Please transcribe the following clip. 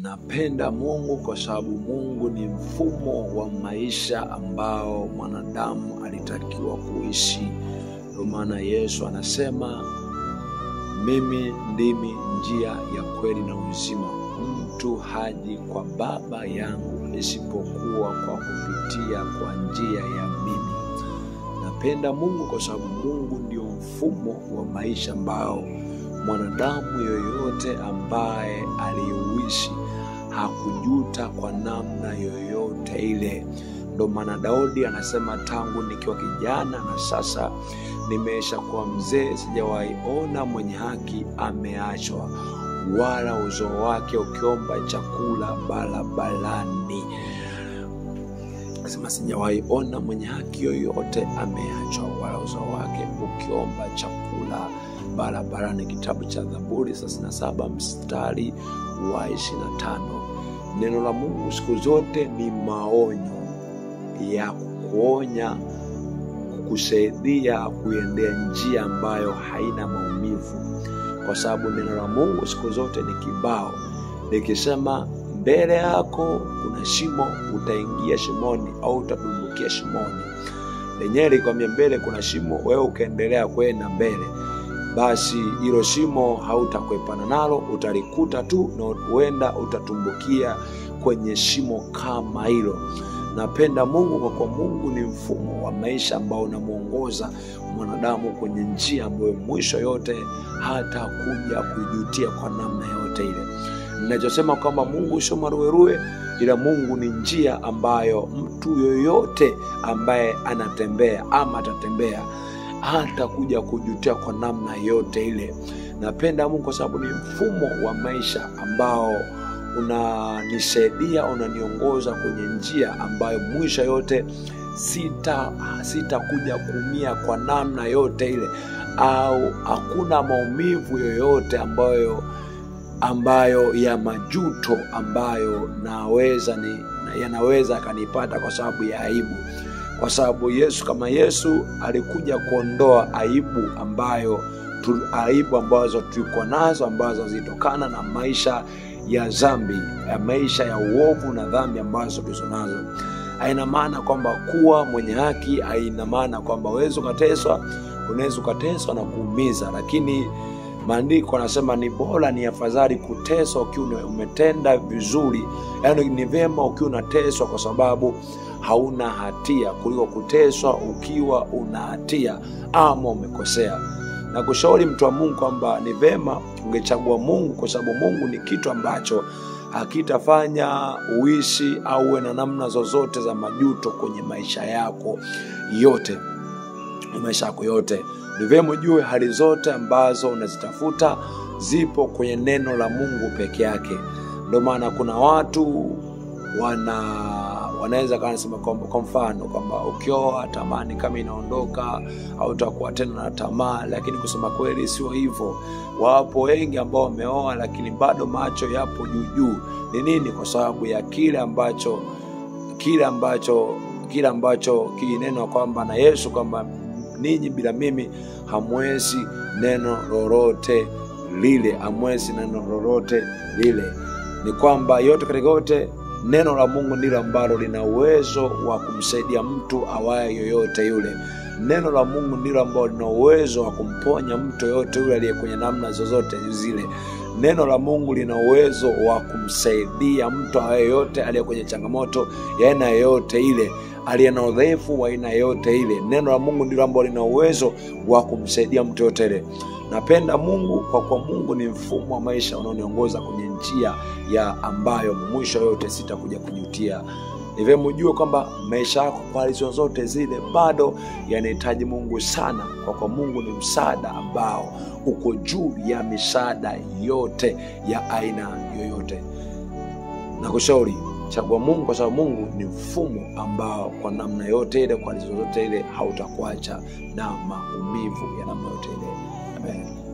Napenda Mungu kwa sababu Mungu ni mfumo wa maisha ambao mwanadamu alitakiwa kuishi. Ndio maana Yesu anasema, mimi ndimi njia ya kweli na uzima. Mtu haji kwa Baba yangu isipokuwa kwa kupitia kwa njia ya mimi. Napenda Mungu kwa sababu Mungu ndio mfumo wa maisha ambao mwanadamu yoyote ambaye aliuishi hakujuta kwa namna yoyote ile. Ndio maana Daudi anasema, tangu nikiwa kijana na sasa nimesha kuwa mzee, sijawahi ona mwenye haki ameachwa, wala uzao wake ukiomba chakula barabarani. Anasema sijawahi ona mwenye haki yoyote ameachwa, wala uzao wake ukiomba chakula barabarani. Kitabu cha Zaburi 37 mstari wa 25. Neno la Mungu siku zote ni maonyo ya kuonya, kukusaidia kuendea njia ambayo haina maumivu. Kwa sababu neno la Mungu siku zote ni kibao. Likisema mbele yako kuna shimo, utaingia shimoni au utadumbukia shimoni. Lenyewe likwambia mbele kuna shimo, wewe ukaendelea kwenda mbele, basi hilo shimo hautakwepana nalo, utalikuta tu na huenda utatumbukia kwenye shimo kama hilo. Napenda Mungu kwa kuwa Mungu ni mfumo wa maisha ambao unamuongoza mwanadamu kwenye njia ambayo mwisho yote hata kuja kujutia kwa namna yote ile. Ninachosema kwamba Mungu sio maruweruwe, ila Mungu ni njia ambayo mtu yoyote ambaye anatembea ama atatembea hata kuja kujutia kwa namna yote ile. Napenda Mungu kwa sababu ni mfumo wa maisha ambao unanisaidia, unaniongoza kwenye njia ambayo mwisho yote sita kuja kuumia kwa namna yote ile, au hakuna maumivu yoyote ambayo ya majuto ambayo yanaweza kanipata kwa sababu ya aibu. Kwa sababu kama Yesu alikuja kuondoa aibu ambazo tulikuwa nazo, ambazo zitokana na maisha ya dhambi, ya maisha ya uovu na dhambi ambazo tulizonazo. Haina maana kwamba kuwa mwenye haki, haina maana kwamba unaweza ukateswa na kuumiza, lakini maandiko yanasema ni bora, ni afadhali kuteswa ukiwa umetenda vizuri. Yaani ni vema ukiwa unateswa kwa sababu hauna hatia kuliko kuteswa ukiwa una hatia ama umekosea. Na kushauri mtu wa Mungu kwamba ni vema ungechagua Mungu, kwa sababu Mungu ni kitu ambacho hakitafanya uishi au uwe na namna zozote za majuto kwenye maisha yako yote. Ni vema ujue hali zote ambazo unazitafuta zipo kwenye neno la Mungu peke yake. Ndio maana kuna watu wanaweza kanasema kwa mfano kwamba ukioa tamani kama inaondoka au utakuwa tena na tamaa, lakini kusema kweli sio hivyo. Wapo wengi ambao wameoa lakini bado macho yapo juu. Ni nini? Kwa sababu ya kile ambacho kinenwa kwamba na Yesu kwamba ninyi bila mimi hamwezi neno lolote lile. Ni kwamba yote katika yote neno la Mungu ndilo ambalo lina uwezo wa kumsaidia mtu awaye yoyote yule. Neno la Mungu ndilo ambalo lina uwezo wa kumponya mtu yoyote yule aliye kwenye namna zozote zile. Neno la Mungu lina uwezo wa kumsaidia mtu awaye yoyote aliye kwenye changamoto ya aina yoyote ile, aliye na udhaifu wa aina yoyote ile. Neno la Mungu ndilo ambalo lina uwezo wa kumsaidia mtu yote ile. Napenda Mungu kwa kuwa Mungu ni mfumo wa maisha unaoniongoza kwenye njia ya ambayo mwisho yote sitakuja kujutia. Ni vyema ujue kwamba maisha yako kwa hali zote zile bado yanahitaji Mungu sana, kwa kuwa Mungu ni msaada ambao uko juu ya misaada yote ya aina yoyote. Na kushauri chagua Mungu kwa sababu Mungu ni mfumo ambao kwa namna yote ile, kwa hali zote ile hautakuacha na maumivu ya namna yote ile. Amen.